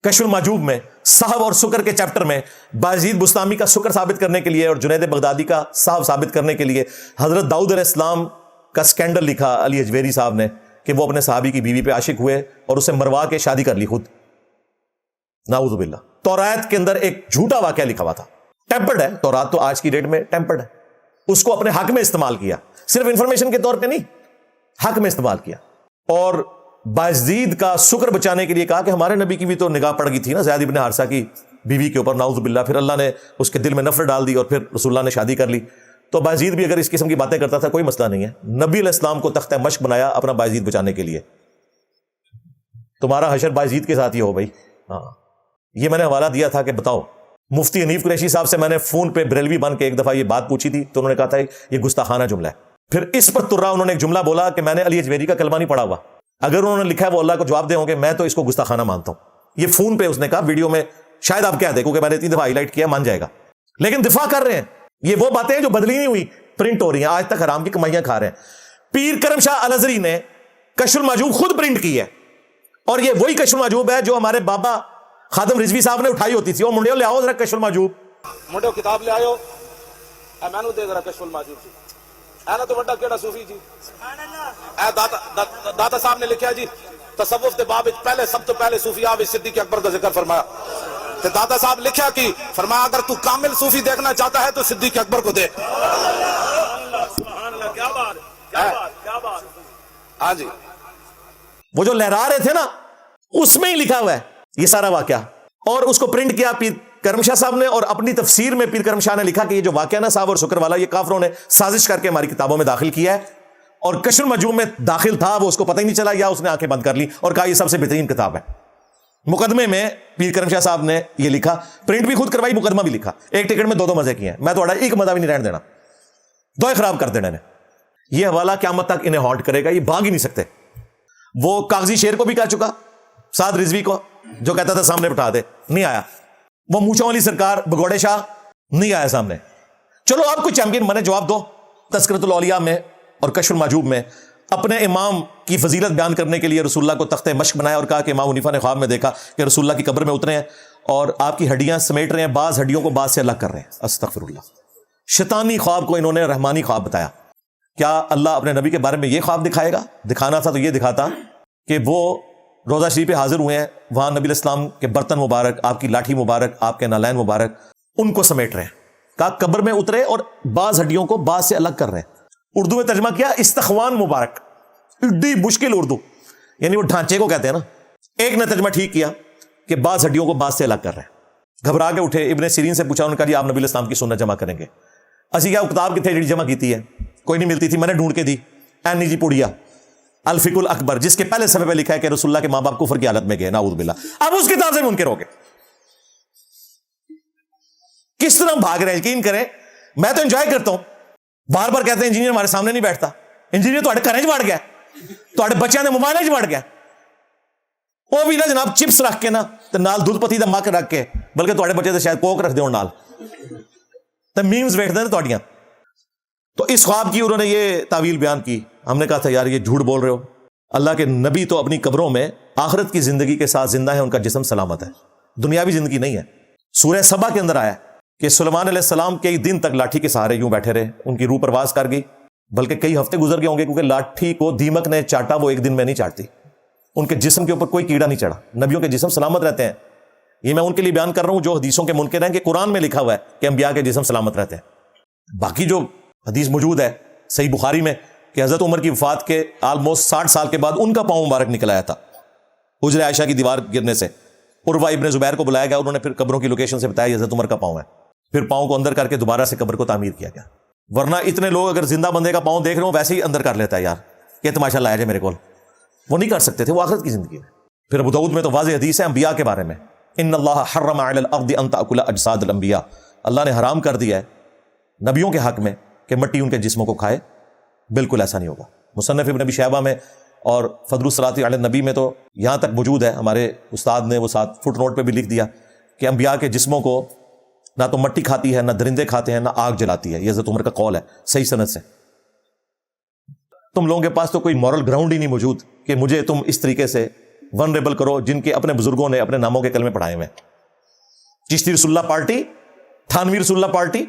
کشف المحجوب میں صحب اور سکر کے چیپٹر میں بایزید بستامی کا سکر ثابت کرنے کے لیے اور جنید بغدادی کا صحب ثابت کرنے کے لیے حضرت داؤد علیہ السلام کا سکینڈل لکھا علی اجویری صاحب نے کہ وہ اپنے صحابی کی بیوی پہ عاشق ہوئے اور اسے مروا کے شادی کر لی خود. نعوذ باللہ. تورات کے اندر ایک جھوٹا واقعہ لکھا ہوا تھا, ٹیمپرڈ ہے تورات تو آج کی ڈیٹ میں ٹیمپرڈ ہے, اس کو اپنے حق میں استعمال کیا, صرف انفارمیشن کے طور پہ نہیں, حق میں استعمال کیا. اور بایزید کا سکر بچانے کے لیے کہا کہ ہمارے نبی کی بھی تو نگاہ پڑ گئی تھی نا زید ابن حارثہ کی بیوی کے اوپر, نعوذ باللہ, پھر اللہ نے اس کے دل میں نفرت ڈال دی اور پھر رسول اللہ نے شادی کر لی. تو بایزید بھی اگر اس قسم کی باتیں کرتا تھا کوئی مسئلہ نہیں ہے. نبی علیہ السلام کو تختہ مشق بنایا اپنا بایزید بچانے کے لیے. تمہارا حشر بایزید کے ساتھ ہی ہو بھائی. ہاں, یہ میں نے حوالہ دیا تھا کہ بتاؤ, مفتی حنیف قریشی صاحب سے میں نے فون پہ بریلوی بن کے ایک دفعہ یہ بات پوچھی تھی تو انہوں نے کہا تھا یہ گستاخانہ جملہ ہے. پھر اس پر ترا انہوں نے ایک جملہ بولا کہ میں نے علی اجویری کا کلمہ نہیں پڑھا ہوا. اگر انہوں نے لکھا ہے وہ اللہ کو جواب دے ہوں گے, میں تو اس کو گستاخانہ مانتا ہوں. یہ فون پہ اس نے کہا, ویڈیو میں شاید آپ کہہ دیں کیونکہ میں نے 3 دفعہ ہائی لائٹ کیا, مان جائے گا. لیکن دفاع کر رہے ہیں. یہ وہ باتیں ہیں جو بدلی نہیں ہوئی, پرنٹ ہو رہی ہیں, آج تک حرام کی کمائیاں کھا رہے ہیں. پیر کرم شاہ الازہری نے کشف المحجوب خود پرنٹ کی ہے, اور یہ وہی کشف المحجوب ہے جو ہمارے بابا خادم رضوی صاحب نے اٹھائی ہوتی تھی. اور منڈیوں لے آؤ ذرا کشف المحجوب, منڈیوں کتاب لے آؤ, اے مینوں دے ذرا کشف المحجوب جی. اے نا تو بڑا کیڑا صوفی جی, اے داتا صاحب نے لکھا جی تصوف دے باب پہلے سب تو پہلے صوفیاء صدیق اکبر کا ذکر فرمایا. تو داتا صاحب لکھا کہ فرمایا اگر تو کامل صوفی دیکھنا چاہتا ہے تو صدیق اکبر کو دیکھ. سبحان اللہ, کیا بات, کیا بات. ہاں جی, وہ جو لہرا رہے تھے نا اس میں ہی لکھا ہوا ہے یہ سارا واقعہ. اور اس کو پرنٹ کیا پیر کرم شاہ صاحب نے, اور اپنی تفسیر میں پیر کرم شاہ نے لکھا کہ یہ جو واقعہ نا صاحب اور شکر والا, یہ کافروں نے سازش کر کے ہماری کتابوں میں داخل کیا ہے. اور کشف المحجوب میں داخل تھا, وہ اس کو پتہ ہی نہیں چلا, یا اس نے آنکھیں بند کر لی اور کہا یہ سب سے بہترین کتاب ہے. مقدمے میں پیر کرم شاہ صاحب نے یہ لکھا, پرنٹ بھی خود کروائی, مقدمہ بھی لکھا. ایک ٹکٹ میں 2 مزے کیے ہیں. میں تو ایک مزہ بھی نہیں رہنے دینا, 2 خراب کر دینا نے. یہ حوالہ قیامت تک انہیں ہانٹ کرے گا, یہ بھاگ ہی نہیں سکتے. وہ کاغذی شیر کو بھی کہہ چکا, سعد رضوی کو, جو کہتا تھا سامنے بٹھا دے, نہیں آیا. وہ مونچھوں والی سرکار بگوڑے شاہ نہیں آیا سامنے. چلو آپ کو چیمپئن بنے, جواب دو. تذکرۃ الاولیاء میں اور کشف المحجوب میں اپنے امام کی فضیلت بیان کرنے کے لیے رسول اللہ کو تختہ مشق بنایا, اور کہا کہ امام حنیفہ نے خواب میں دیکھا کہ رسول اللہ کی قبر میں اترے ہیں اور آپ کی ہڈیاں سمیٹ رہے ہیں, بعض ہڈیوں کو بعض سے الگ کر رہے ہیں. استغفر اللہ. شیطانی خواب کو انہوں نے رحمانی خواب بتایا. کیا اللہ اپنے نبی کے بارے میں یہ خواب دکھائے گا؟ دکھانا تھا تو یہ دکھاتا کہ وہ روضہ شریف پہ حاضر ہوئے ہیں, وہاں نبی علیہ السلام کے برتن مبارک, آپ کی لاٹھی مبارک, آپ کے نالین مبارک, ان کو سمیٹ رہے ہیں. کہا قبر میں اترے اور بعض ہڈیوں کو بعض سے الگ کر رہے ہیں. اردو میں ترجمہ کیا استخوان مبارک. ایڈی مشکل اردو, یعنی وہ ڈھانچے کو کہتے ہیں نا. ایک نے ترجمہ ٹھیک کیا کہ بعض ہڈیوں کو بعض سے الگ کر رہے ہیں. گھبرا کے اٹھے, ابن سیرین سے پوچھا, انہوں نے کہا جی آپ نبی علیہ السلام کی سنت جمع کریں گے. اسی کیا کتاب کتنے جڑی جمع کیتی ہے, کوئی نہیں ملتی تھی, میں نے ڈھونڈ کے دی. اینی جی پوڑیا الفقہ الاکبر, جس کے پہلے صفحے پہ لکھا ہے کہ رسول اللہ کے ماں باپ کفر کی حالت میں گئے, نعوذ باللہ. اب اس کتاب سے منکر ہو گئے. کس طرح بھاگ رہے ہیں, یقین کریں میں تو انجوائے کرتا ہوں. بار بار کہتے ہیں انجینئر ہمارے سامنے نہیں بیٹھتا. انجینئر تو گھر بڑھ گیا, تو بچوں نے موبائل بڑھ گیا. وہ بھی نا جناب چپس رکھ کے نا نال دودھ پتی دا مک رکھ کے, بلکہ تھوڑے بچے تو شاید کوک رکھ دے نال, تو میمز ویکھدے نا تھوڑیاں. تو اس خواب کی انہوں نے یہ تعویل بیان کی. ہم نے کہا تھا یار یہ جھوٹ بول رہے ہو, اللہ کے نبی تو اپنی قبروں میں آخرت کی زندگی کے ساتھ زندہ ہے, ان کا جسم سلامت ہے, دنیاوی زندگی نہیں ہے. سورہ سبا کے اندر آیا کہ سلیمان علیہ السلام کئی دن تک لاٹھی کے سہارے یوں بیٹھے رہے, ان کی روح پرواز کر گئی, بلکہ کئی ہفتے گزر گئے ہوں گے, کیونکہ لاٹھی کو دیمک نے چاٹا, وہ ایک دن میں نہیں چاٹتی. ان کے جسم کے اوپر کوئی کیڑا نہیں چڑھا, نبیوں کے جسم سلامت رہتے ہیں. یہ میں ان کے لیے بیان کر رہا ہوں جو حدیثوں کے منکر ہیں, کہ قرآن میں لکھا ہوا ہے کہ انبیاء کے جسم سلامت رہتے ہیں. باقی جو حدیث موجود ہے صحیح بخاری میں کہ حضرت عمر کی وفات کے آلموسٹ 60 سال کے بعد ان کا پاؤں مبارک نکل آیا تھا حجر عائشہ کی دیوار گرنے سے. عروہ ابن زبیر کو بلایا گیا, انہوں نے پھر قبروں کی لوکیشن سے بتایا حضرت عمر کا پاؤں ہے. پھر پاؤں کو اندر کر کے دوبارہ سے قبر کو تعمیر کیا گیا. ورنہ اتنے لوگ اگر زندہ بندے کا پاؤں دیکھ رہے ہوں ویسے ہی اندر کر لیتا ہے, یار کہ تماشا لایا جائے میرے کو. وہ نہیں کر سکتے تھے, وہ آخرت کی زندگی میں. پھر ابو داؤد میں تو واضح حدیث ہے انبیاء کے بارے میں, ان اللہ حرم علی الارض ان تاکل اجساد الانبیاء, اللہ نے حرام کر دیا ہے نبیوں کے حق میں کہ مٹی ان کے جسموں کو کھائے. بالکل ایسا نہیں ہوگا. مصنف ابن ابی شیبہ میں اور فضل الصلاۃ علی النبی میں تو یہاں تک موجود ہے, ہمارے استاد نے وہ ساتھ فٹ نوٹ پہ بھی لکھ دیا کہ انبیاء کے جسموں کو نہ تو مٹی کھاتی ہے, نہ درندے کھاتے ہیں, نہ آگ جلاتی ہے. یہ حضرت عمر کا قول ہے صحیح سند سے. تم لوگوں کے پاس تو کوئی مورل گراؤنڈ ہی نہیں موجود کہ مجھے تم اس طریقے سے ونریبل کرو جن کے اپنے بزرگوں نے اپنے ناموں کے کلمے پڑھائے ہوئے ہیں. چشتی رسول اللہ پارٹی, تھانوی رسول اللہ پارٹی,